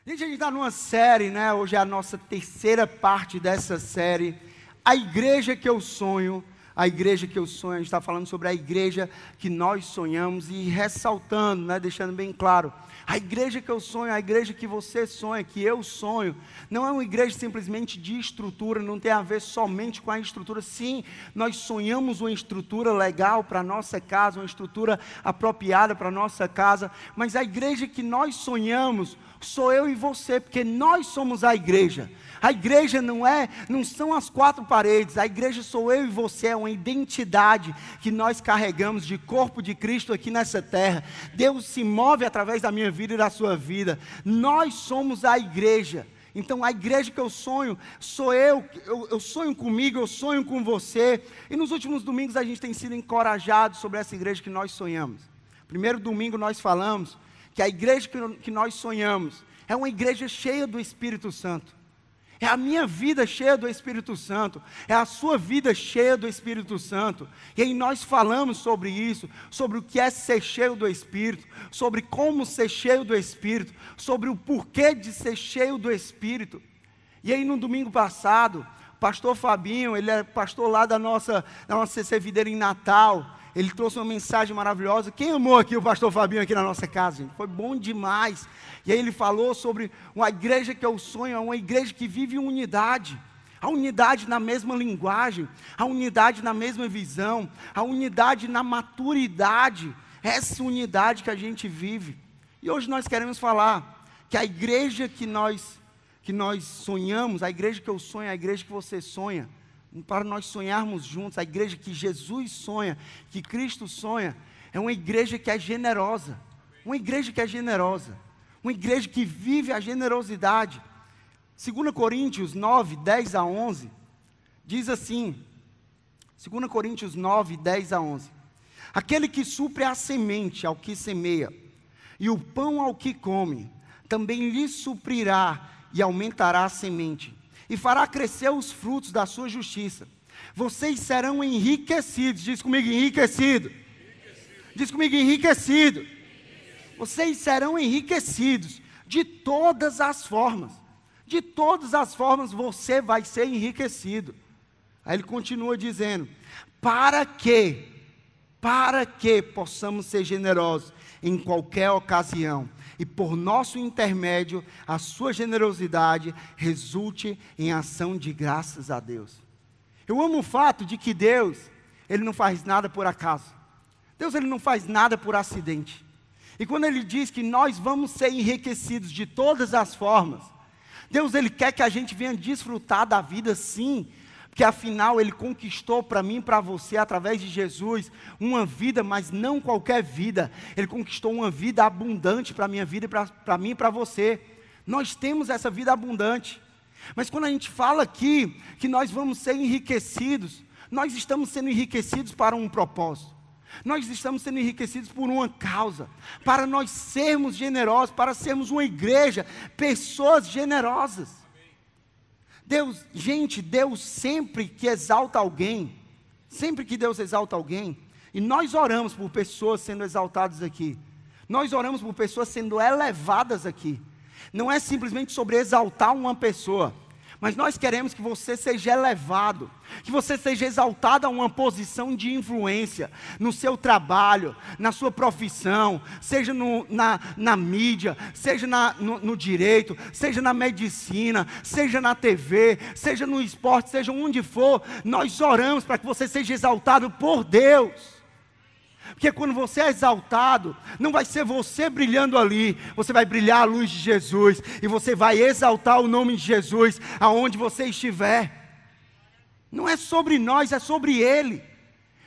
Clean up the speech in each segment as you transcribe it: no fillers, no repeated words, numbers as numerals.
A gente está numa série, né? Hoje é a nossa terceira parte dessa série. A igreja que eu sonho. A igreja que eu sonho. A gente está falando sobre a igreja que nós sonhamos e ressaltando, né? Deixando bem claro. A igreja que eu sonho, a igreja que você sonha, que eu sonho, não é uma igreja simplesmente de estrutura, não tem a ver somente com a estrutura. Sim, nós sonhamos uma estrutura legal para a nossa casa, uma estrutura apropriada para a nossa casa, mas a igreja que nós sonhamos sou eu e você, porque nós somos a igreja. A igreja não são as quatro paredes, a igreja sou eu e você, é uma identidade que nós carregamos de corpo de Cristo aqui nessa terra. Deus se move através da minha vida e da sua vida. Nós somos a igreja. Então a igreja que eu sonho, sou eu sonho comigo, eu sonho com você. E nos últimos domingos a gente tem sido encorajado sobre essa igreja que nós sonhamos. Primeiro domingo nós falamos que a igreja que nós sonhamos é uma igreja cheia do Espírito Santo. É a minha vida cheia do Espírito Santo, é a sua vida cheia do Espírito Santo. E aí nós falamos sobre isso, sobre o que é ser cheio do Espírito, sobre como ser cheio do Espírito, sobre o porquê de ser cheio do Espírito. E aí no domingo passado, o pastor Fabinho, ele é pastor lá da nossa CC Videira em Natal, ele trouxe uma mensagem maravilhosa. Quem amou aqui o pastor Fabinho aqui na nossa casa, gente? Foi bom demais. E aí ele falou sobre uma igreja que eu sonho, uma igreja que vive unidade. A unidade na mesma linguagem, a unidade na mesma visão, a unidade na maturidade. Essa unidade que a gente vive. E hoje nós queremos falar que a igreja que nós sonhamos, a igreja que eu sonho, a igreja que você sonha, para nós sonharmos juntos, a igreja que Jesus sonha, que Cristo sonha, é uma igreja que é generosa, uma igreja que é generosa, uma igreja que vive a generosidade. 2 Coríntios 9, 10 a 11, diz assim, 2 Coríntios 9, 10 a 11, aquele que supre a semente ao que semeia, e o pão ao que come, também lhe suprirá e aumentará a semente, e fará crescer os frutos da sua justiça. Vocês serão enriquecidos. Diz comigo, enriquecido. Diz comigo, enriquecido. Vocês serão enriquecidos de todas as formas. De todas as formas você vai ser enriquecido. Aí ele continua dizendo, para que possamos ser generosos em qualquer ocasião, e por nosso intermédio, a sua generosidade resulte em ação de graças a Deus. Eu amo o fato de que Deus, Ele não faz nada por acaso. Deus, Ele não faz nada por acidente. E quando Ele diz que nós vamos ser enriquecidos de todas as formas, Deus, Ele quer que a gente venha desfrutar da vida sim, porque afinal Ele conquistou para mim e para você, através de Jesus, uma vida, mas não qualquer vida. Ele conquistou uma vida abundante para a minha vida, para mim e para você. Nós temos essa vida abundante. Mas quando a gente fala aqui que nós vamos ser enriquecidos, nós estamos sendo enriquecidos para um propósito. Nós estamos sendo enriquecidos por uma causa, para nós sermos generosos, para sermos uma igreja, pessoas generosas. Deus sempre que exalta alguém, e nós oramos por pessoas sendo exaltadas aqui, nós oramos por pessoas sendo elevadas aqui, não é simplesmente sobre exaltar uma pessoa, mas nós queremos que você seja elevado, que você seja exaltado a uma posição de influência, no seu trabalho, na sua profissão, seja na mídia, seja no direito, seja na medicina, seja na TV, seja no esporte, seja onde for, nós oramos para que você seja exaltado por Deus. Porque quando você é exaltado, não vai ser você brilhando ali, você vai brilhar a luz de Jesus, e você vai exaltar o nome de Jesus, aonde você estiver. Não é sobre nós, é sobre Ele.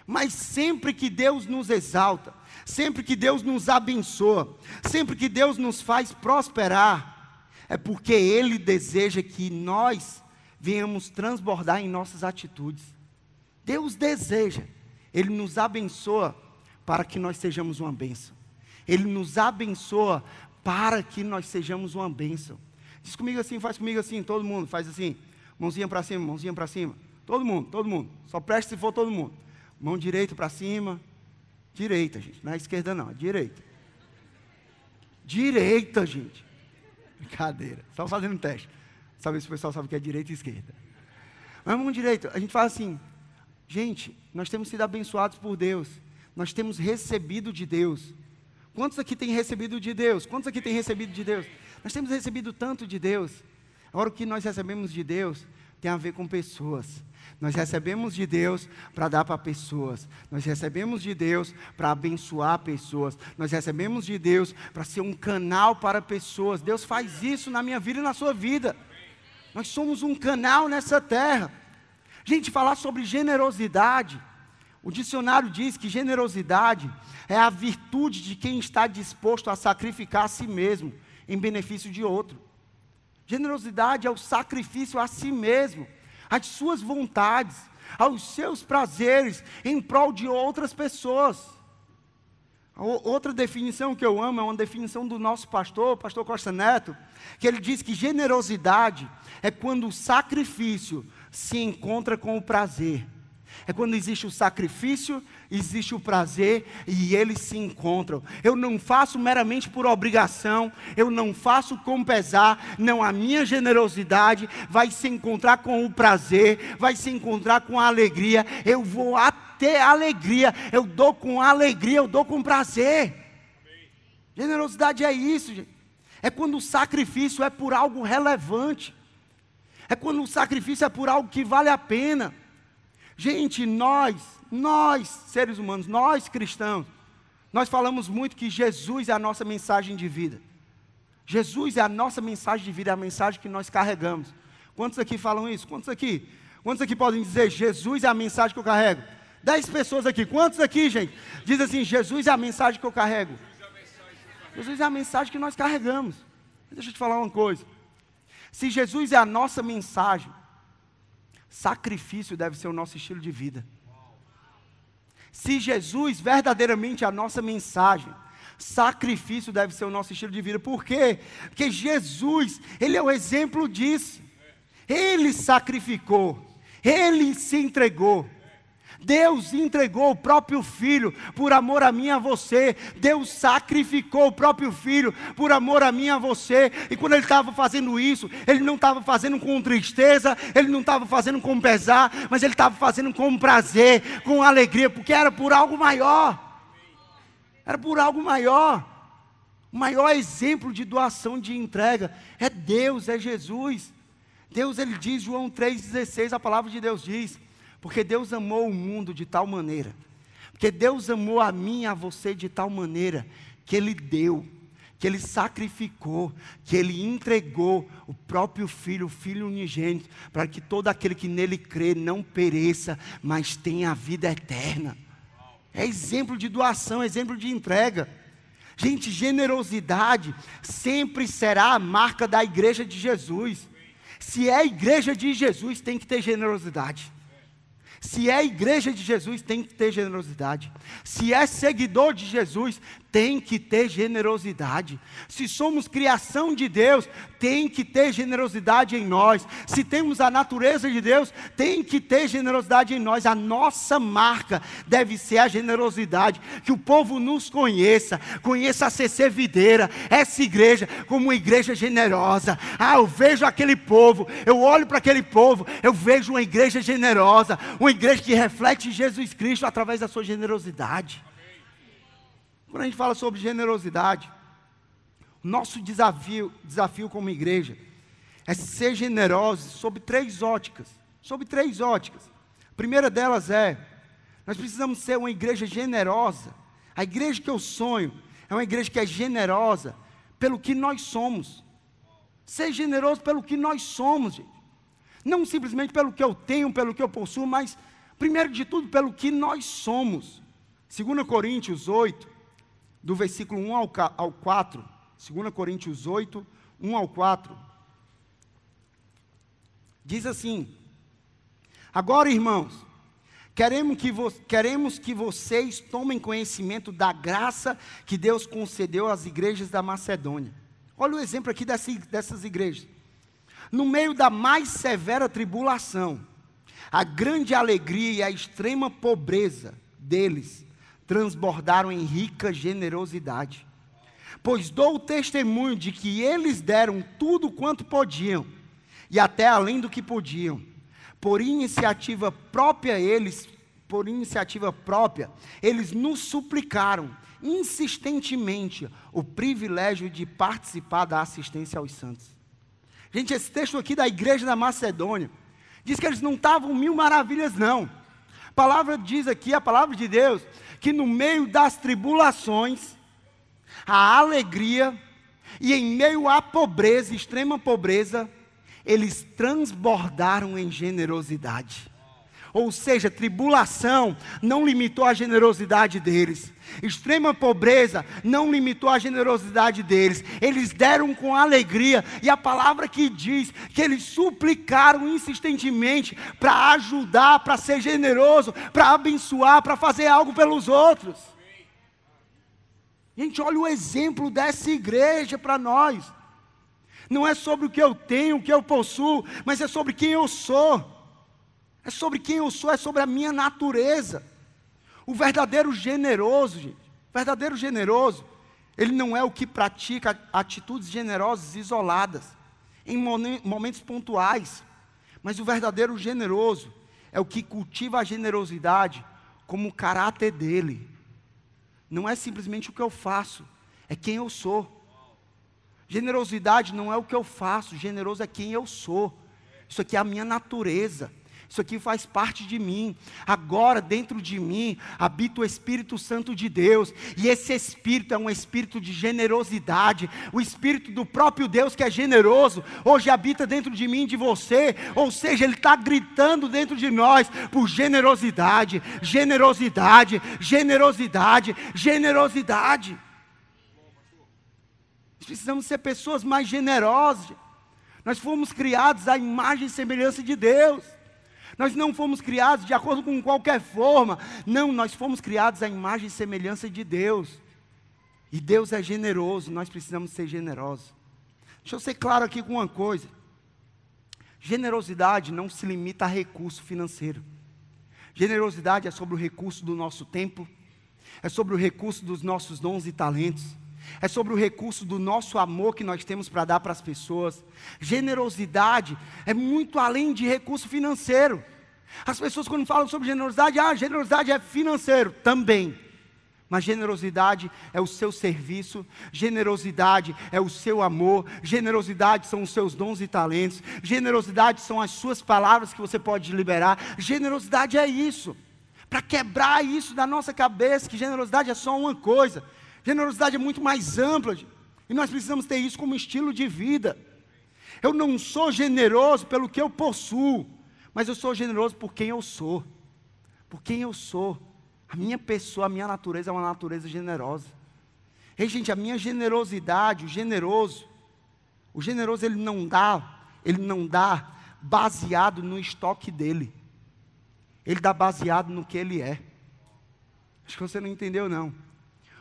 Mas sempre que Deus nos exalta, sempre que Deus nos abençoa, sempre que Deus nos faz prosperar, é porque Ele deseja que nós venhamos transbordar em nossas atitudes. Deus deseja, Ele nos abençoa, para que nós sejamos uma bênção. Ele nos abençoa para que nós sejamos uma bênção. Diz comigo assim, faz comigo assim, todo mundo, faz assim, mãozinha para cima, todo mundo, só preste se for todo mundo. Mão direita para cima, direita, gente, não é esquerda não, é direita. Direita, gente. Brincadeira. Só fazendo um teste. Sabe se o pessoal sabe o que é direita e esquerda. Mas mão direita, a gente fala assim, gente, nós temos sido abençoados por Deus. Nós temos recebido de Deus. Quantos aqui têm recebido de Deus? Quantos aqui têm recebido de Deus? Nós temos recebido tanto de Deus. Agora o que nós recebemos de Deus tem a ver com pessoas. Nós recebemos de Deus para dar para pessoas. Nós recebemos de Deus para abençoar pessoas. Nós recebemos de Deus para ser um canal para pessoas. Deus faz isso na minha vida e na sua vida. Nós somos um canal nessa terra. Gente, falar sobre generosidade. O dicionário diz que generosidade é a virtude de quem está disposto a sacrificar a si mesmo em benefício de outro. Generosidade é o sacrifício a si mesmo, às suas vontades, aos seus prazeres, em prol de outras pessoas. Outra definição que eu amo é uma definição do nosso pastor, o pastor Costa Neto, que ele diz que generosidade é quando o sacrifício se encontra com o prazer. É quando existe o sacrifício, existe o prazer e eles se encontram. Eu não faço meramente por obrigação, eu não faço com pesar, não, a minha generosidade vai se encontrar com o prazer, vai se encontrar com a alegria, eu vou até alegria, eu dou com alegria, eu dou com prazer. Generosidade é isso, gente. É quando o sacrifício é por algo relevante, é quando o sacrifício é por algo que vale a pena. Gente, nós, seres humanos, nós cristãos, nós falamos muito que Jesus é a nossa mensagem de vida. Jesus é a nossa mensagem de vida, é a mensagem que nós carregamos. Quantos aqui falam isso? Quantos aqui podem dizer, Jesus é a mensagem que eu carrego? 10 pessoas aqui. Quantos aqui, gente? Diz assim, Jesus é a mensagem que eu carrego. Jesus é a mensagem que nós carregamos. Deixa eu te falar uma coisa. Se Jesus é a nossa mensagem, sacrifício deve ser o nosso estilo de vida. Se Jesus verdadeiramente é a nossa mensagem, sacrifício deve ser o nosso estilo de vida. Por quê? Porque Jesus, Ele é o exemplo disso. Ele sacrificou, Ele se entregou. Deus entregou o próprio Filho por amor a mim e a você. Deus sacrificou o próprio Filho por amor a mim e a você. E quando Ele estava fazendo isso, Ele não estava fazendo com tristeza, Ele não estava fazendo com pesar, mas Ele estava fazendo com prazer, com alegria, porque era por algo maior. Era por algo maior. O maior exemplo de doação, de entrega, é Deus, é Jesus. Deus, Ele diz, João 3,16, a palavra de Deus diz, porque Deus amou o mundo de tal maneira, porque Deus amou a mim e a você de tal maneira, que Ele deu, que Ele sacrificou, que Ele entregou o próprio Filho, o Filho unigênito, para que todo aquele que nele crê não pereça, mas tenha a vida eterna. É exemplo de doação, exemplo de entrega. Gente, generosidade sempre será a marca da igreja de Jesus. Se é a igreja de Jesus, tem que ter generosidade. Se é igreja de Jesus, tem que ter generosidade. Se é seguidor de Jesus, tem que ter generosidade. Se somos criação de Deus, tem que ter generosidade em nós. Se temos a natureza de Deus, tem que ter generosidade em nós. A nossa marca deve ser a generosidade. Que o povo nos conheça a CC Videira, essa igreja, como uma igreja generosa. Eu vejo aquele povo, eu olho para aquele povo, eu vejo uma igreja generosa, uma igreja que reflete Jesus Cristo através da sua generosidade. Quando a gente fala sobre generosidade, nosso desafio como igreja é ser generosos sob 3 óticas. A primeira delas nós precisamos ser uma igreja generosa. A igreja que eu sonho é uma igreja que é generosa pelo que nós somos. Ser generoso pelo que nós somos, gente. Não simplesmente pelo que eu tenho, pelo que eu possuo, mas primeiro de tudo pelo que nós somos. 2 Coríntios 8, do versículo 1 ao 4, 2 Coríntios 8, 1 ao 4, diz assim: agora, irmãos, queremos que vocês tomem conhecimento da graça que Deus concedeu às igrejas da Macedônia. Olha o exemplo aqui dessas igrejas. No meio da mais severa tribulação, a grande alegria e a extrema pobreza deles transbordaram em rica generosidade. pois dou testemunho de que eles deram tudo quanto podiam, e até além do que podiam. Por iniciativa própria, eles nos suplicaram insistentemente o privilégio de participar da assistência aos santos. Gente, esse texto aqui da igreja da Macedônia diz que eles não estavam mil maravilhas, não. A palavra diz aqui, a palavra de Deus, que no meio das tribulações, a alegria, e em meio à pobreza, extrema pobreza, eles transbordaram em generosidade. Ou seja, tribulação não limitou a generosidade deles. Extrema pobreza não limitou a generosidade deles. Eles deram com alegria. E a palavra que diz que eles suplicaram insistentemente para ajudar, para ser generoso, para abençoar, para fazer algo pelos outros. Gente, olha o exemplo dessa igreja para nós. Não é sobre o que eu tenho, o que eu possuo, mas é sobre quem eu sou. É sobre quem eu sou, é sobre a minha natureza. O verdadeiro generoso, gente, o verdadeiro generoso, ele não é o que pratica atitudes generosas isoladas, em momentos pontuais, mas o verdadeiro generoso é o que cultiva a generosidade como o caráter dele. Não é simplesmente o que eu faço, é quem eu sou. Generosidade não é o que eu faço, generoso é quem eu sou. Isso aqui é a minha natureza. Isso aqui faz parte de mim. Agora dentro de mim habita o Espírito Santo de Deus. E esse Espírito é um Espírito de generosidade. O Espírito do próprio Deus que é generoso hoje habita dentro de mim e de você. Ou seja, Ele está gritando dentro de nós por generosidade, generosidade, generosidade, generosidade. Nós precisamos ser pessoas mais generosas. Nós fomos criados à imagem e semelhança de Deus. Nós não fomos criados de acordo com qualquer forma. Não, nós fomos criados à imagem e semelhança de Deus. E Deus é generoso, nós precisamos ser generosos. Deixa eu ser claro aqui com uma coisa. Generosidade não se limita a recurso financeiro. Generosidade é sobre o recurso do nosso tempo. É sobre o recurso dos nossos dons e talentos. É sobre o recurso do nosso amor que nós temos para dar para as pessoas. Generosidade é muito além de recurso financeiro. As pessoas quando falam sobre generosidade, generosidade é financeiro, também. Mas generosidade é o seu serviço, generosidade é o seu amor, generosidade são os seus dons e talentos, generosidade são as suas palavras que você pode liberar, generosidade é isso. Para quebrar isso da nossa cabeça, que generosidade é só uma coisa. Generosidade é muito mais ampla, e nós precisamos ter isso como estilo de vida. Eu não sou generoso pelo que eu possuo, mas eu sou generoso por quem eu sou. Por quem eu sou. A minha pessoa, a minha natureza é uma natureza generosa. Ei, gente, a minha generosidade, o generoso ele não dá baseado no estoque dele. Ele dá baseado no que ele é. Acho que você não entendeu, não.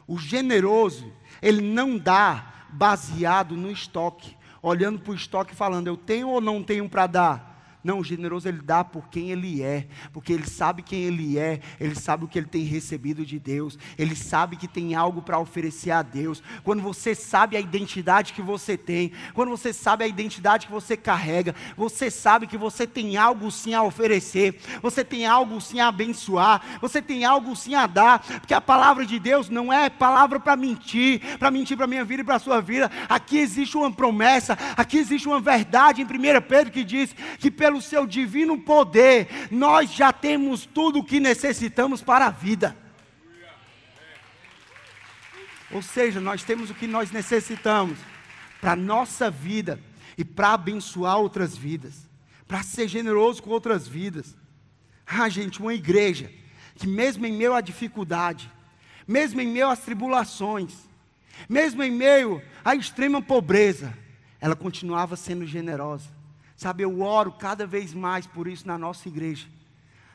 O generoso, ele não dá baseado no estoque, olhando para o estoque e falando, eu tenho ou não tenho para dar? Não, o generoso ele dá por quem ele é, porque ele sabe quem ele é, ele sabe o que ele tem recebido de Deus, ele sabe que tem algo para oferecer a Deus. Quando você sabe a identidade que você tem, quando você sabe a identidade que você carrega, você sabe que você tem algo sim a oferecer, você tem algo sim a abençoar, você tem algo sim a dar, porque a palavra de Deus não é palavra para mentir para a minha vida e para a sua vida. Aqui existe uma promessa, aqui existe uma verdade em 1 Pedro que diz que pelo seu divino poder, nós já temos tudo o que necessitamos para a vida. Ou seja, nós temos o que nós necessitamos para a nossa vida e para abençoar outras vidas, para ser generoso com outras vidas. Gente, uma igreja que mesmo em meio à dificuldade, mesmo em meio às tribulações, mesmo em meio à extrema pobreza, ela continuava sendo generosa. Sabe, eu oro cada vez mais por isso na nossa igreja.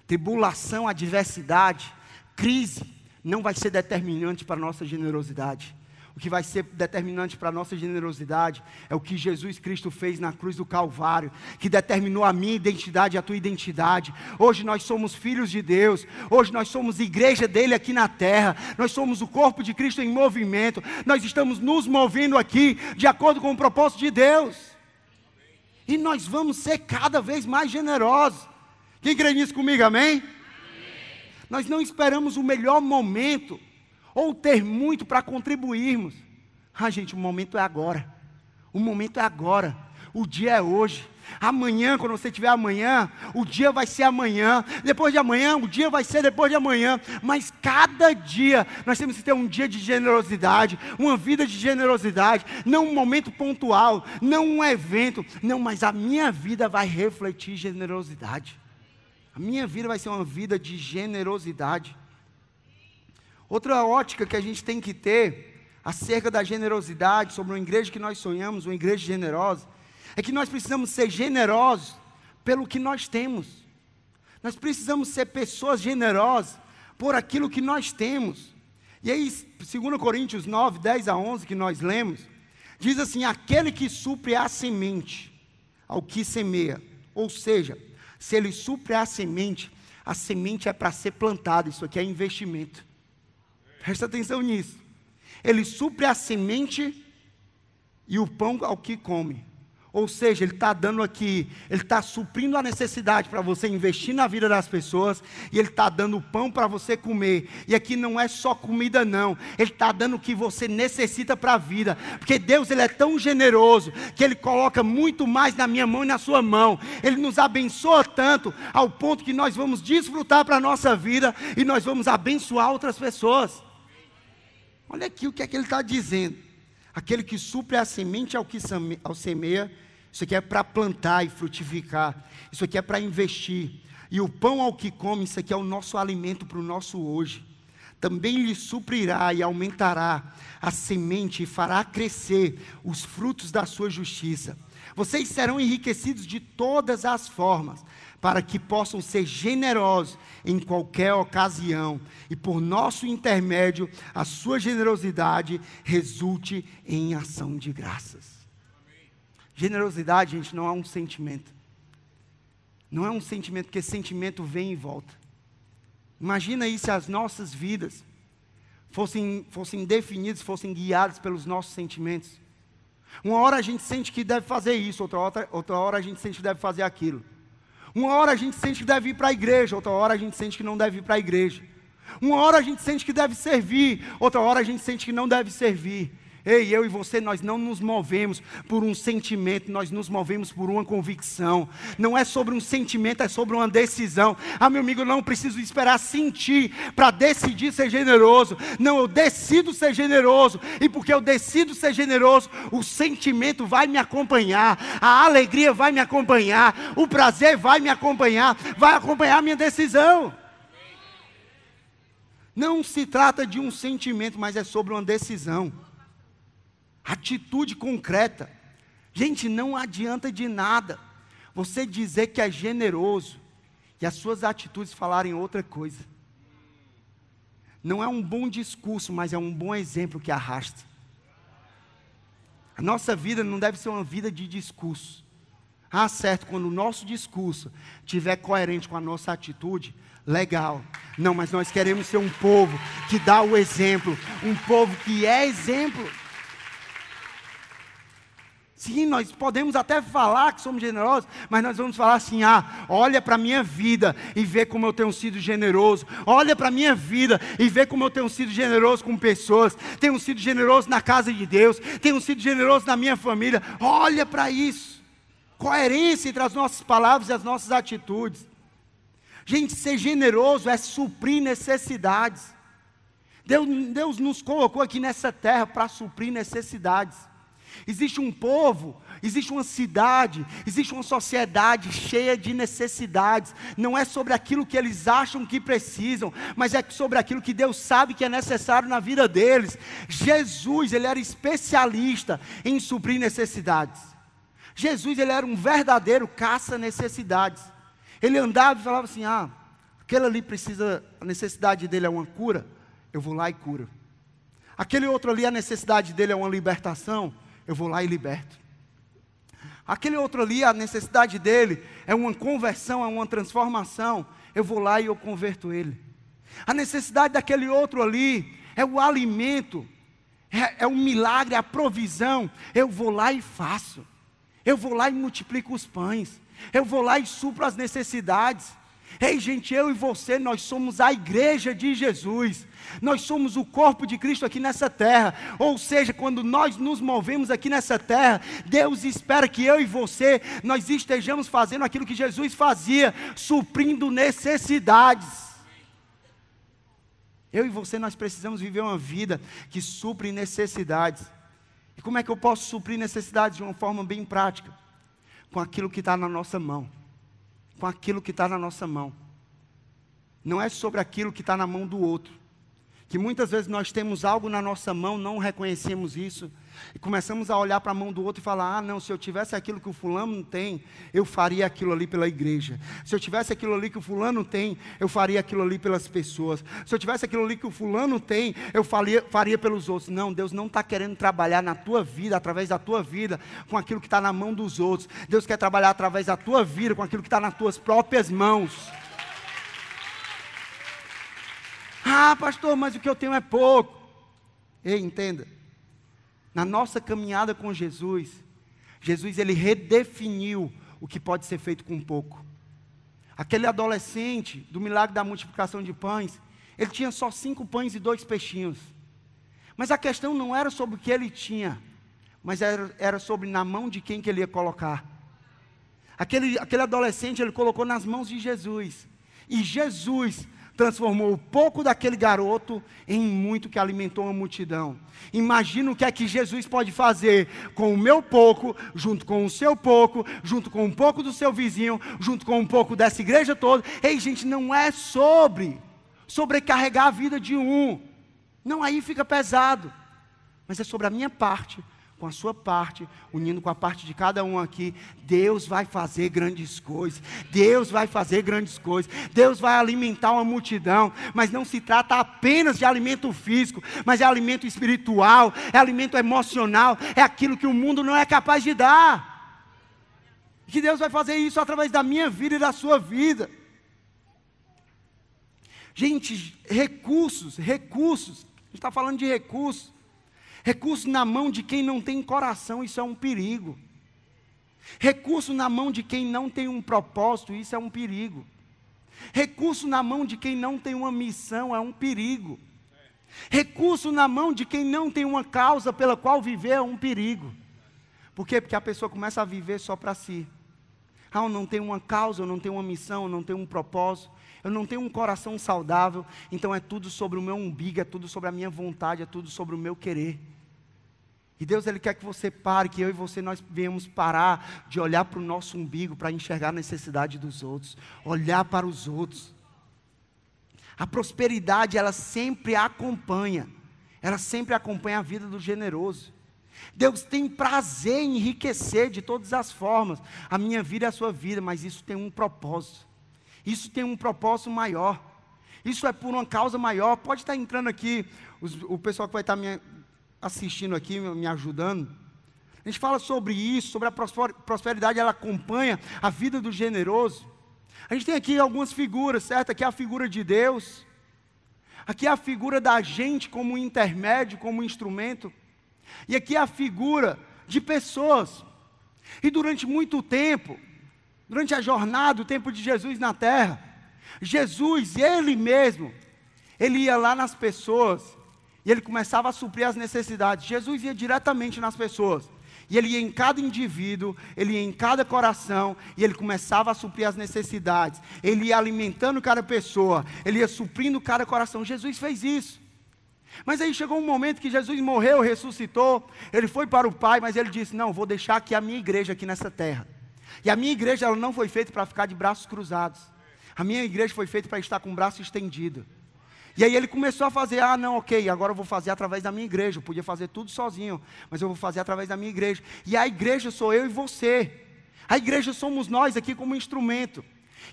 Tribulação, adversidade, crise, não vai ser determinante para a nossa generosidade. O o que vai ser determinante para a nossa generosidade é o que Jesus Cristo fez na cruz do Calvário, que determinou a minha identidade e a tua identidade. Hoje nós somos filhos de Deus, hoje nós somos igreja dele aqui na terra, nós somos o corpo de Cristo em movimento, nós estamos nos movendo aqui de acordo com o propósito de Deus. E nós vamos ser cada vez mais generosos. Quem crê nisso comigo, amém? Nós não esperamos o melhor momento, ou ter muito para contribuirmos. Gente, o momento é agora. O momento é agora. O dia é hoje. Amanhã, quando você tiver amanhã, o dia vai ser amanhã. Depois de amanhã, o dia vai ser depois de amanhã. Mas cada dia, nós temos que ter um dia de generosidade, uma vida de generosidade. Não um momento pontual, não um evento. Não, mas a minha vida vai refletir generosidade. A minha vida vai ser uma vida de generosidade. Outra ótica que a gente tem que ter acerca da generosidade, sobre uma igreja que nós sonhamos, uma igreja generosa, é que nós precisamos ser generosos pelo que nós temos. Nós precisamos ser pessoas generosas por aquilo que nós temos. E aí, 2 Coríntios 9, 10 a 11, que nós lemos, diz assim: aquele que supre a semente ao que semeia, ou seja, se ele supre a semente é para ser plantada, isso aqui é investimento. Presta atenção nisso. Ele supre a semente e o pão ao que come. Ou seja, ele está dando aqui, ele está suprindo a necessidade para você investir na vida das pessoas, e ele está dando o pão para você comer. E aqui não é só comida não, ele está dando o que você necessita para a vida, porque Deus, ele é tão generoso, que ele coloca muito mais na minha mão e na sua mão. Ele nos abençoa tanto, ao ponto que nós vamos desfrutar para a nossa vida, e nós vamos abençoar outras pessoas. Olha aqui o que é que ele está dizendo. Aquele que supre a semente ao semeia, isso aqui é para plantar e frutificar, isso aqui é para investir. E o pão ao que come, isso aqui é o nosso alimento para o nosso hoje. Também lhe suprirá e aumentará a semente e fará crescer os frutos da sua justiça. Vocês serão enriquecidos de todas as formas, para que possam ser generosos em qualquer ocasião, e por nosso intermédio, a sua generosidade resulte em ação de graças. Amém. Generosidade, gente, não é um sentimento. Não é um sentimento, porque sentimento vem e volta. Imagina aí se as nossas vidas fossem definidas, fossem guiadas pelos nossos sentimentos. Uma hora a gente sente que deve fazer isso, outra hora a gente sente que deve fazer aquilo. Uma hora a gente sente que deve ir para a igreja, outra hora a gente sente que não deve ir para a igreja. Uma hora a gente sente que deve servir, outra hora a gente sente que não deve servir. Ei, eu e você, nós não nos movemos por um sentimento, nós nos movemos por uma convicção. Não é sobre um sentimento, é sobre uma decisão. Meu amigo, eu não preciso esperar sentir para decidir ser generoso. Não, eu decido ser generoso, e porque eu decido ser generoso, o sentimento vai me acompanhar, a alegria vai me acompanhar, o prazer vai me acompanhar, vai acompanhar a minha decisão. Não se trata de um sentimento, mas é sobre uma decisão. Atitude concreta. Gente, não adianta de nada você dizer que é generoso e as suas atitudes falarem outra coisa. Não é um bom discurso, mas é um bom exemplo que arrasta. A nossa vida não deve ser uma vida de discurso. Certo, quando o nosso discurso estiver coerente com a nossa atitude, legal. Não, mas nós queremos ser um povo que dá o exemplo, um povo que é exemplo. Sim, nós podemos até falar que somos generosos, mas nós vamos falar assim: olha para a minha vida e vê como eu tenho sido generoso. Olha para a minha vida e vê como eu tenho sido generoso com pessoas. Tenho sido generoso na casa de Deus. Tenho sido generoso na minha família. Olha para isso. Coerência entre as nossas palavras e as nossas atitudes. Gente, ser generoso é suprir necessidades. Deus nos colocou aqui nessa terra para suprir necessidades. Existe um povo, existe uma cidade, existe uma sociedade cheia de necessidades. Não é sobre aquilo que eles acham que precisam, mas é sobre aquilo que Deus sabe que é necessário na vida deles. Jesus, ele era especialista em suprir necessidades. Jesus, ele era um verdadeiro caça-necessidades. Ele andava e falava assim: aquele ali precisa, a necessidade dele é uma cura, eu vou lá e curo. Aquele outro ali, a necessidade dele é uma libertação, eu vou lá e liberto. Aquele outro ali, a necessidade dele é uma conversão, é uma transformação, eu vou lá e eu converto ele. A necessidade daquele outro ali é o alimento, é o milagre, a provisão, eu vou lá e faço. Eu vou lá e multiplico os pães, eu vou lá e supro as necessidades. Ei, gente, eu e você, nós somos a igreja de Jesus. Nós somos o corpo de Cristo aqui nessa terra. Ou seja, quando nós nos movemos aqui nessa terra, Deus espera que eu e você, nós estejamos fazendo aquilo que Jesus fazia, suprindo necessidades. Eu e você, nós precisamos viver uma vida que supre necessidades. E como é que eu posso suprir necessidades de uma forma bem prática? Com aquilo que está na nossa mão. Com aquilo que está na nossa mão. Não é sobre aquilo que está na mão do outro. Que muitas vezes nós temos algo na nossa mão, não reconhecemos isso, e começamos a olhar para a mão do outro e falar, ah não, se eu tivesse aquilo que o fulano não tem, eu faria aquilo ali pela igreja. Se eu tivesse aquilo ali que o fulano tem, eu faria aquilo ali pelas pessoas. Se eu tivesse aquilo ali que o fulano tem, eu faria pelos outros. Não, Deus não está querendo trabalhar na tua vida, através da tua vida, com aquilo que está na mão dos outros. Deus quer trabalhar através da tua vida, com aquilo que está nas tuas próprias mãos. Ah, pastor, mas o que eu tenho é pouco. Ei, entenda. Na nossa caminhada com Jesus, ele redefiniu o que pode ser feito com pouco. Aquele adolescente do milagre da multiplicação de pães, ele tinha só 5 pães e 2 peixinhos. Mas a questão não era sobre o que ele tinha, mas era sobre na mão de quem que ele ia colocar. Aquele adolescente, ele colocou nas mãos de Jesus. E Jesus transformou o pouco daquele garoto em muito que alimentou uma multidão. Imagina o que é que Jesus pode fazer com o meu pouco, junto com o seu pouco, junto com um pouco do seu vizinho, junto com um pouco dessa igreja toda. Ei, gente, não é sobrecarregar a vida de um. Não, aí fica pesado. Mas é sobre a minha parte, com a sua parte, unindo com a parte de cada um aqui. Deus vai fazer grandes coisas. Deus vai fazer grandes coisas. Deus vai alimentar uma multidão. Mas não se trata apenas de alimento físico, mas é alimento espiritual, é alimento emocional, é aquilo que o mundo não é capaz de dar. Que Deus vai fazer isso através da minha vida e da sua vida. Gente, recursos, a gente está falando de recursos. Recurso na mão de quem não tem coração, isso é um perigo. Recurso na mão de quem não tem um propósito, isso é um perigo. Recurso na mão de quem não tem uma missão, é um perigo. Recurso na mão de quem não tem uma causa pela qual viver, é um perigo. Por quê? Porque a pessoa começa a viver só para si. Ah, eu não tenho uma causa, eu não tenho uma missão, eu não tenho um propósito. Eu não tenho um coração saudável, então é tudo sobre o meu umbigo, é tudo sobre a minha vontade, é tudo sobre o meu querer. E Deus, Ele quer que você pare, que eu e você, nós venhamos parar de olhar para o nosso umbigo, para enxergar a necessidade dos outros, olhar para os outros. A prosperidade, ela sempre acompanha a vida do generoso. Deus tem prazer em enriquecer de todas as formas, a minha vida e a sua vida, mas isso tem um propósito. Isso tem um propósito maior. Isso é por uma causa maior. Pode estar entrando aqui, o pessoal que vai estar me assistindo aqui, me ajudando. A gente fala sobre isso, sobre a prosperidade, ela acompanha a vida do generoso. A gente tem aqui algumas figuras, certo? Aqui é a figura de Deus. Aqui é a figura da gente como intermédio, como instrumento. E aqui é a figura de pessoas. E durante muito tempo, durante a jornada, o tempo de Jesus na terra, Jesus, Ele mesmo, Ele ia lá nas pessoas, e Ele começava a suprir as necessidades. Jesus ia diretamente nas pessoas, e Ele ia em cada indivíduo, Ele ia em cada coração, e Ele começava a suprir as necessidades. Ele ia alimentando cada pessoa, Ele ia suprindo cada coração. Jesus fez isso. Mas aí chegou um momento que Jesus morreu, ressuscitou, Ele foi para o Pai, mas Ele disse, não, vou deixar aqui a minha igreja aqui nessa terra. E a minha igreja, ela não foi feita para ficar de braços cruzados. A minha igreja foi feita para estar com o braço estendido. E aí ele começou a fazer, não, ok, agora eu vou fazer através da minha igreja. Eu podia fazer tudo sozinho, mas eu vou fazer através da minha igreja. E a igreja sou eu e você. A igreja somos nós aqui como instrumento.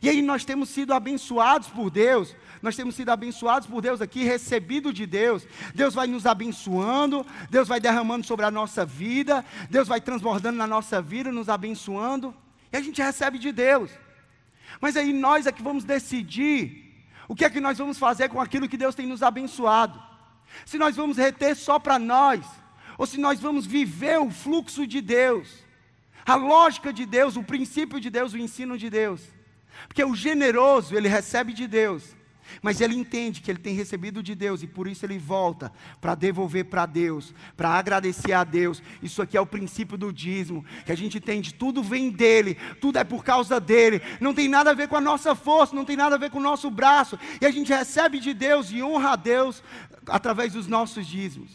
E aí nós temos sido abençoados por Deus. Nós temos sido abençoados por Deus aqui, recebido de Deus. Deus vai nos abençoando, Deus vai derramando sobre a nossa vida, Deus vai transbordando na nossa vida, nos abençoando, e a gente recebe de Deus. Mas aí nós é que vamos decidir o que é que nós vamos fazer com aquilo que Deus tem nos abençoado. Se nós vamos reter só para nós, ou se nós vamos viver o fluxo de Deus, a lógica de Deus, o princípio de Deus, o ensino de Deus. Porque o generoso, ele recebe de Deus, mas ele entende que ele tem recebido de Deus, e por isso ele volta para devolver para Deus, para agradecer a Deus. Isso aqui é o princípio do dízimo, que a gente entende, tudo vem dele, tudo é por causa dele, não tem nada a ver com a nossa força, não tem nada a ver com o nosso braço, e a gente recebe de Deus e honra a Deus através dos nossos dízimos.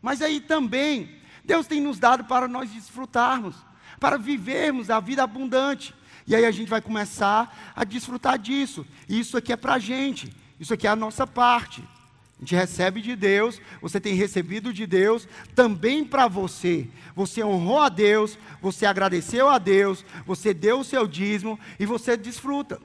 Mas aí também, Deus tem nos dado para nós desfrutarmos, para vivermos a vida abundante. E aí a gente vai começar a desfrutar disso. E isso aqui é para a gente. Isso aqui é a nossa parte. A gente recebe de Deus, você tem recebido de Deus, também para você. Você honrou a Deus, você agradeceu a Deus, você deu o seu dízimo e você desfruta.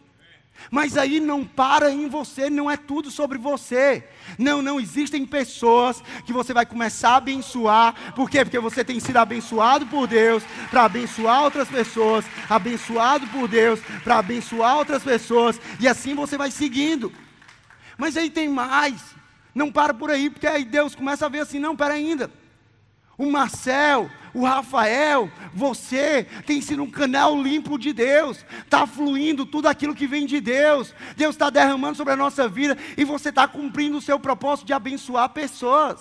Mas aí não para em você, não é tudo sobre você. Não existem pessoas que você vai começar a abençoar. Por quê? Porque você tem sido abençoado por Deus para abençoar outras pessoas, abençoado por Deus para abençoar outras pessoas, e assim você vai seguindo. Mas aí tem mais, não para por aí, porque aí Deus começa a ver assim, não, pera ainda. O Marcel, o Rafael, você tem sido um canal limpo de Deus, está fluindo tudo aquilo que vem de Deus, Deus está derramando sobre a nossa vida, e você está cumprindo o seu propósito de abençoar pessoas.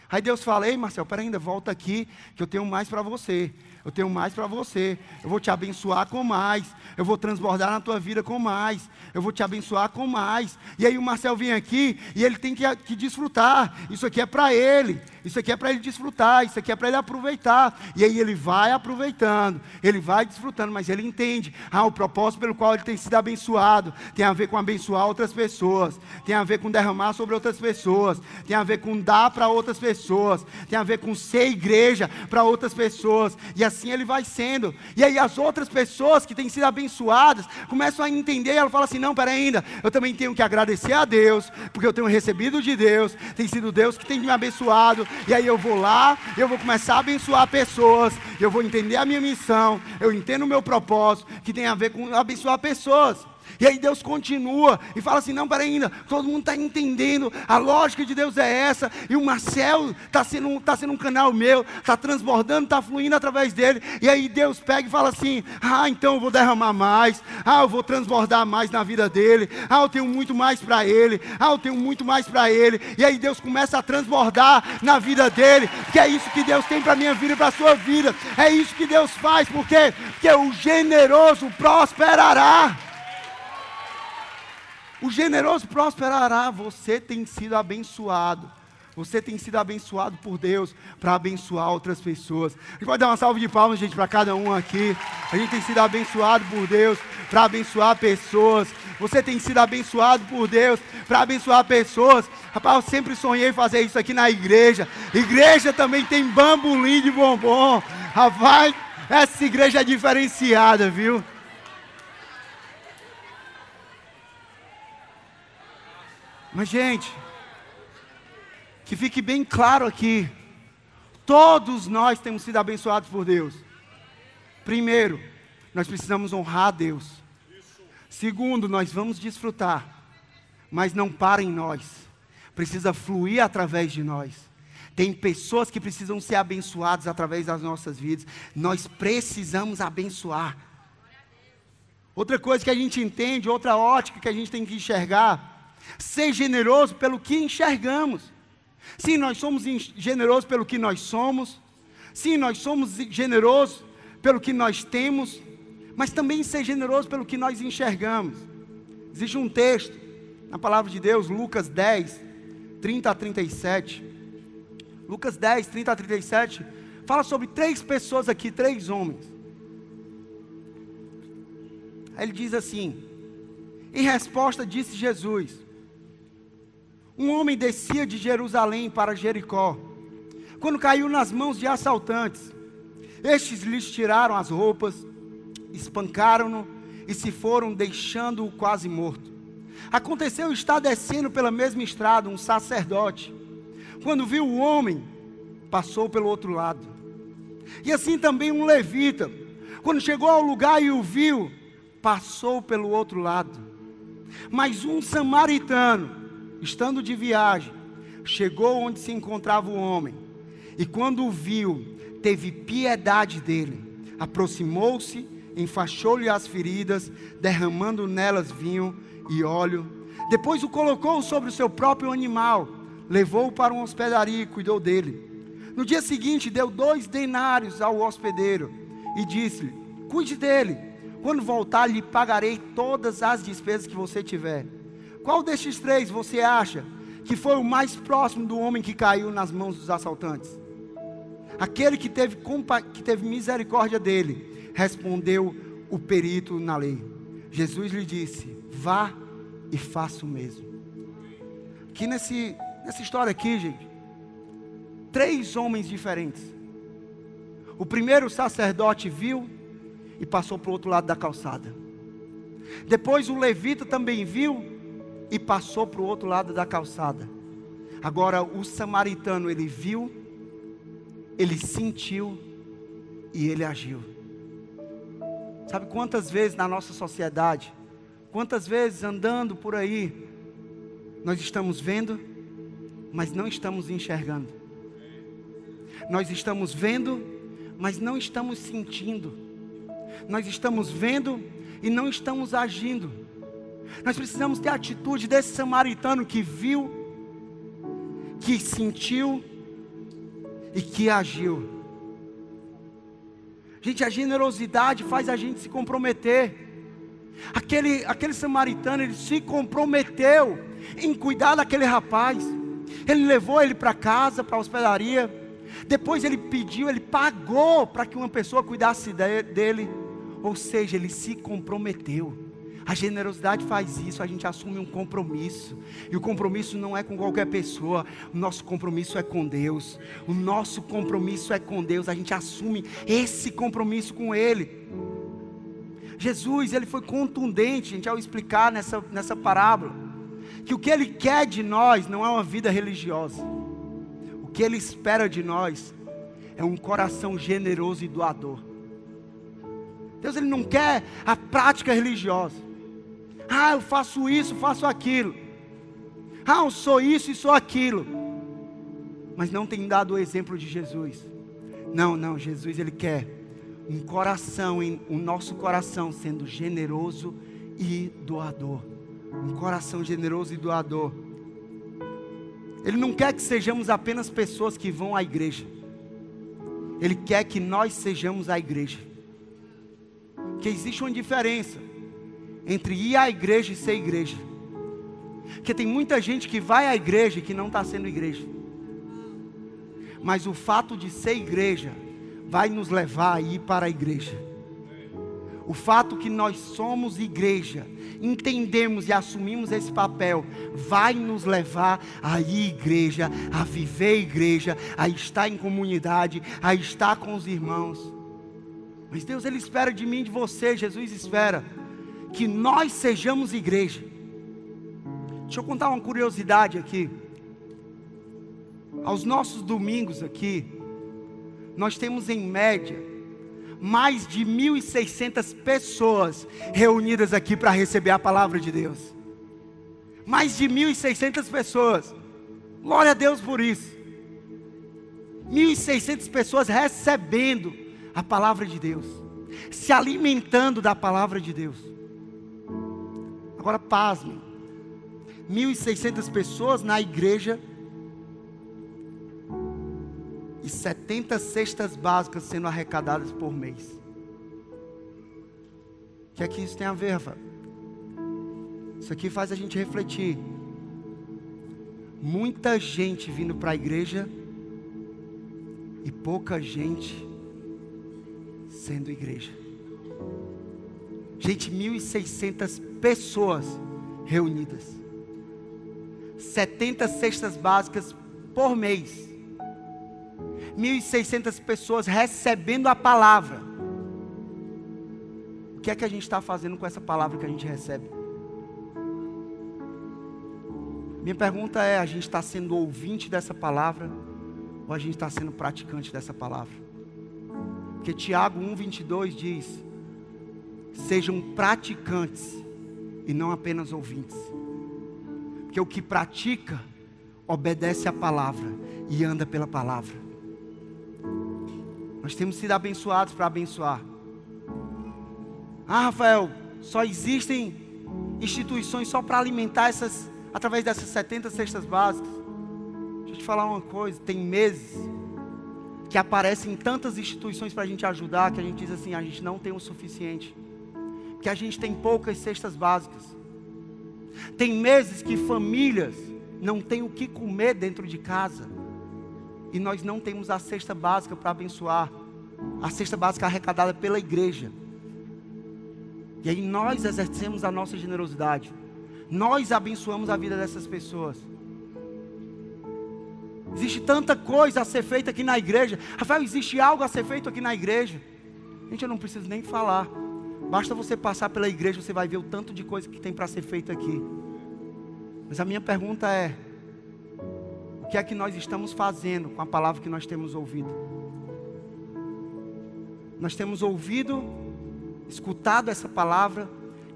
Aí Deus fala, ei Marcel, pera ainda, volta aqui, que eu tenho mais para você. Eu tenho mais para você, eu vou te abençoar com mais, eu vou transbordar na tua vida com mais, eu vou te abençoar com mais. E aí o Marcel vem aqui e ele tem que desfrutar. Isso aqui é para ele, isso aqui é para ele desfrutar, isso aqui é para ele aproveitar. E aí ele vai aproveitando, ele vai desfrutando, mas ele entende, o propósito pelo qual ele tem sido abençoado tem a ver com abençoar outras pessoas, tem a ver com derramar sobre outras pessoas, tem a ver com dar para outras pessoas, tem a ver com ser igreja para outras pessoas. E assim ele vai sendo. E aí as outras pessoas que têm sido abençoadas começam a entender, e ela fala assim, não, pera ainda, eu também tenho que agradecer a Deus, porque eu tenho recebido de Deus, tem sido Deus que tem me abençoado, e aí eu vou lá, eu vou começar a abençoar pessoas, eu vou entender a minha missão, eu entendo o meu propósito, que tem a ver com abençoar pessoas. E aí Deus continua e fala assim, não, peraí ainda, todo mundo está entendendo, a lógica de Deus é essa, e o Marcel está sendo um canal meu, está transbordando, está fluindo através dele. E aí Deus pega e fala assim, então eu vou derramar mais, eu vou transbordar mais na vida dele, eu tenho muito mais para ele, eu tenho muito mais para ele. E aí Deus começa a transbordar na vida dele, que é isso que Deus tem para a minha vida e para a sua vida, é isso que Deus faz. Por quê? Porque o generoso prosperará. O generoso prosperará. Você tem sido abençoado. Você tem sido abençoado por Deus para abençoar outras pessoas. A gente pode dar uma salva de palmas, gente, para cada um aqui. A gente tem sido abençoado por Deus para abençoar pessoas. Você tem sido abençoado por Deus para abençoar pessoas. Rapaz, eu sempre sonhei fazer isso aqui na igreja. Igreja também tem bambolim de bombom. Rapaz, essa igreja é diferenciada, viu? Mas, gente, que fique bem claro aqui, todos nós temos sido abençoados por Deus. Primeiro, nós precisamos honrar a Deus. Segundo, nós vamos desfrutar, mas não para em nós, precisa fluir através de nós. Tem pessoas que precisam ser abençoadas através das nossas vidas, nós precisamos abençoar. Outra coisa que a gente entende, outra ótica que a gente tem que enxergar, ser generoso pelo que enxergamos. Sim, nós somos generosos pelo que nós somos. Sim, nós somos generosos pelo que nós temos. Mas também ser generoso pelo que nós enxergamos. Existe um texto na palavra de Deus, Lucas 10, 30 a 37. Lucas 10, 30 a 37, fala sobre 3 pessoas aqui, 3 homens. Aí ele diz assim, em resposta disse Jesus, um homem descia de Jerusalém para Jericó, quando caiu nas mãos de assaltantes. Estes lhes tiraram as roupas, espancaram-no e se foram, deixando-o quase morto. Aconteceu estar descendo pela mesma estrada um sacerdote. Quando viu o homem, passou pelo outro lado. E assim também um levita, quando chegou ao lugar e o viu, passou pelo outro lado. Mas um samaritano, estando de viagem, chegou onde se encontrava o homem, e quando o viu, teve piedade dele, aproximou-se, enfaixou-lhe as feridas, derramando nelas vinho e óleo. Depois o colocou sobre o seu próprio animal, levou-o para uma hospedaria e cuidou dele. No dia seguinte deu 2 denários ao hospedeiro e disse-lhe: cuide dele, quando voltar lhe pagarei todas as despesas que você tiver. Qual destes 3 você acha que foi o mais próximo do homem que caiu nas mãos dos assaltantes? Aquele que teve misericórdia dele, respondeu o perito na lei. Jesus lhe disse: vá e faça o mesmo. Aqui nessa história aqui, gente, 3 homens diferentes. O primeiro, o sacerdote, viu e passou para o outro lado da calçada. Depois o levita também viu e passou para o outro lado da calçada. Agora o samaritano, ele viu, ele sentiu e ele agiu. Sabe quantas vezes na nossa sociedade, quantas vezes andando por aí, nós estamos vendo, mas não estamos enxergando. Nós estamos vendo, mas não estamos sentindo. Nós estamos vendo e não estamos agindo. Nós precisamos ter a atitude desse samaritano que viu, que sentiu e que agiu. Gente, a generosidade faz a gente se comprometer. Aquele samaritano, ele se comprometeu em cuidar daquele rapaz. Ele levou ele para casa, para a hospedaria. Depois ele pediu, ele pagou para que uma pessoa cuidasse dele. Ou seja, ele se comprometeu. A generosidade faz isso, a gente assume um compromisso. E o compromisso não é com qualquer pessoa. O nosso compromisso é com Deus. O nosso compromisso é com Deus. A gente assume esse compromisso com Ele. Jesus, Ele foi contundente, gente, ao explicar nessa parábola, que o que Ele quer de nós não é uma vida religiosa. O que Ele espera de nós é um coração generoso e doador. Deus, Ele não quer a prática religiosa. Ah, eu faço isso, faço aquilo. Ah, eu sou isso e sou aquilo. Mas não tem dado o exemplo de Jesus. Não, Jesus, Ele quer um coração, o nosso coração sendo generoso e doador. Um coração generoso e doador. Ele não quer que sejamos apenas pessoas que vão à igreja. Ele quer que nós sejamos a igreja. Porque existe uma diferença entre ir à igreja e ser igreja. Porque tem muita gente que vai à igreja e que não está sendo igreja. Mas o fato de ser igreja vai nos levar a ir para a igreja. O fato que nós somos igreja, entendemos e assumimos esse papel, vai nos levar a ir à igreja, a viver igreja, a estar em comunidade, a estar com os irmãos. Mas Deus, Ele espera de mim e de você, Jesus espera que nós sejamos igreja. Deixa eu contar uma curiosidade aqui. Aos nossos domingos aqui, nós temos em média mais de 1.600 pessoas reunidas aqui para receber a palavra de Deus. Mais de 1.600 pessoas. Glória a Deus por isso. 1.600 pessoas recebendo a palavra de Deus, se alimentando da palavra de Deus. Agora pasmem, 1.600 pessoas na igreja e 70 cestas básicas sendo arrecadadas por mês. O que é que isso tem a ver, Rafa? Isso aqui faz a gente refletir. Muita gente vindo para a igreja e pouca gente sendo igreja. Gente, 1.600 pessoas reunidas, 70 cestas básicas por mês, 1.600 pessoas recebendo a palavra. O que é que a gente está fazendo com essa palavra que a gente recebe? Minha pergunta é, a gente está sendo ouvinte dessa palavra ou a gente está sendo praticante dessa palavra? Porque Tiago 1:22 diz: sejam praticantes e não apenas ouvintes. Porque o que pratica, obedece à palavra e anda pela palavra. Nós temos sido abençoados para abençoar. Ah, Rafael, só existem instituições só para alimentar através dessas 70 cestas básicas. Deixa eu te falar uma coisa, tem meses que aparecem tantas instituições para a gente ajudar, que a gente diz assim, a gente não tem o suficiente. Que a gente tem poucas cestas básicas. Tem meses que famílias não têm o que comer dentro de casa, e nós não temos a cesta básica para abençoar, a cesta básica arrecadada pela igreja. E aí nós exercemos a nossa generosidade, nós abençoamos a vida dessas pessoas. Existe tanta coisa a ser feita aqui na igreja. Rafael, existe algo a ser feito aqui na igreja? Gente, eu não preciso nem falar. Basta você passar pela igreja, você vai ver o tanto de coisa que tem para ser feito aqui. Mas a minha pergunta é: o que é que nós estamos fazendo com a palavra que nós temos ouvido? Nós temos ouvido, escutado essa palavra,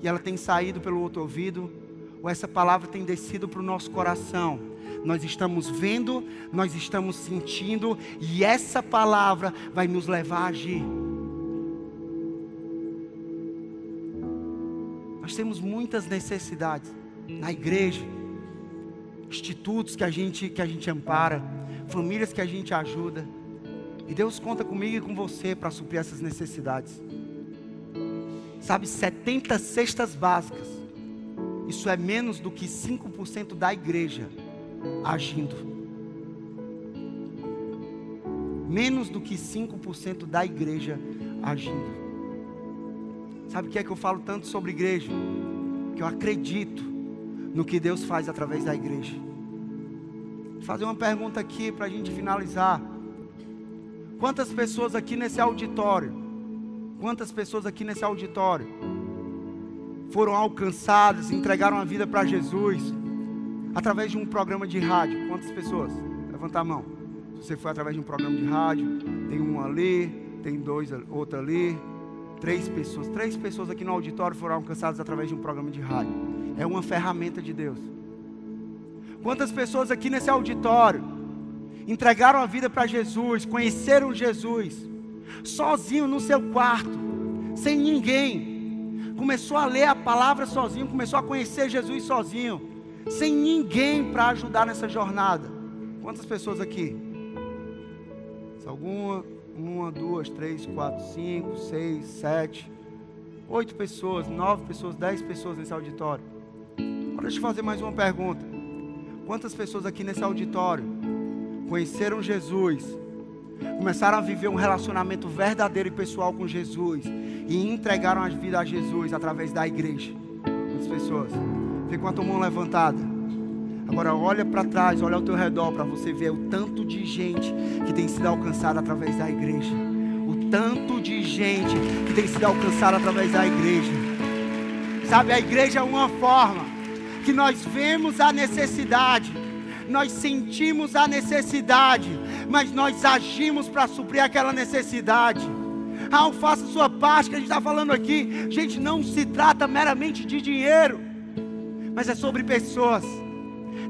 e ela tem saído pelo outro ouvido, ou essa palavra tem descido para o nosso coração? Nós estamos vendo, nós estamos sentindo, e essa palavra vai nos levar a agir. Nós temos muitas necessidades na igreja, institutos que a gente ampara, famílias que a gente ajuda, e Deus conta comigo e com você para suprir essas necessidades. Sabe, 70 cestas básicas, isso é menos do que 5% da igreja agindo. Menos do que 5% da igreja agindo. Sabe o que é que eu falo tanto sobre igreja? Que eu acredito no que Deus faz através da igreja. Vou fazer uma pergunta aqui para a gente finalizar. Quantas pessoas aqui nesse auditório? Quantas pessoas aqui nesse auditório foram alcançadas, entregaram a vida para Jesus através de um programa de rádio? Quantas pessoas? Levanta a mão. Se você foi através de um programa de rádio, tem um ali, tem dois, outro ali. 3 pessoas. 3 pessoas aqui no auditório foram alcançadas através de um programa de rádio. É uma ferramenta de Deus. Quantas pessoas aqui nesse auditório entregaram a vida para Jesus, conheceram Jesus, sozinho no seu quarto, sem ninguém, começou a ler a palavra sozinho, começou a conhecer Jesus sozinho, sem ninguém para ajudar nessa jornada? Quantas pessoas aqui? Alguma? 1, 2, 3, 4, 5, 6, 7, 8 pessoas, 9 pessoas, 10 pessoas nesse auditório. Agora deixa eu fazer mais uma pergunta. Quantas pessoas aqui nesse auditório conheceram Jesus, começaram a viver um relacionamento verdadeiro e pessoal com Jesus e entregaram a vida a Jesus através da igreja? Quantas pessoas? Fica com a tua mão levantada. Agora olha para trás, olha ao teu redor para você ver o tanto de gente que tem sido alcançada através da igreja. O tanto de gente que tem sido alcançada através da igreja. Sabe, a igreja é uma forma que nós vemos a necessidade, nós sentimos a necessidade, mas nós agimos para suprir aquela necessidade. Faça a sua parte, que a gente está falando aqui. Gente, não se trata meramente de dinheiro, mas é sobre pessoas.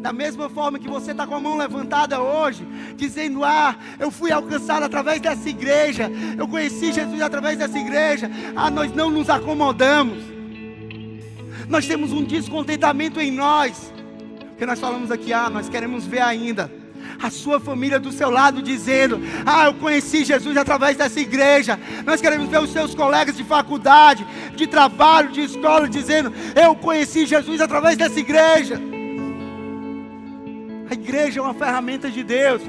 Da mesma forma que você está com a mão levantada hoje, dizendo: eu fui alcançado através dessa igreja, eu conheci Jesus através dessa igreja. Nós não nos acomodamos, nós temos um descontentamento em nós, porque nós falamos aqui: nós queremos ver ainda a sua família do seu lado dizendo: eu conheci Jesus através dessa igreja. Nós queremos ver os seus colegas de faculdade, de trabalho, de escola dizendo: eu conheci Jesus através dessa igreja. A igreja é uma ferramenta de Deus.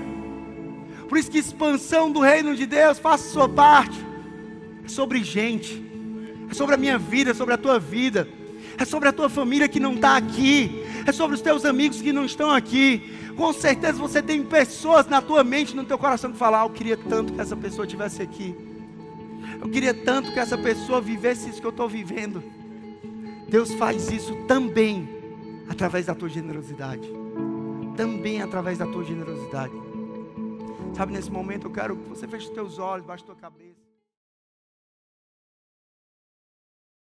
Por isso que expansão do reino de Deus, faça a sua parte. É sobre gente, é sobre a minha vida, é sobre a tua vida, é sobre a tua família que não está aqui, é sobre os teus amigos que não estão aqui. Com certeza você tem pessoas na tua mente, no teu coração que falam: eu queria tanto que essa pessoa estivesse aqui. Eu queria tanto que essa pessoa vivesse isso que eu estou vivendo. Deus faz isso também através da tua generosidade. Também através da tua generosidade. Sabe, nesse momento eu quero que você feche os teus olhos, baixe a tua cabeça.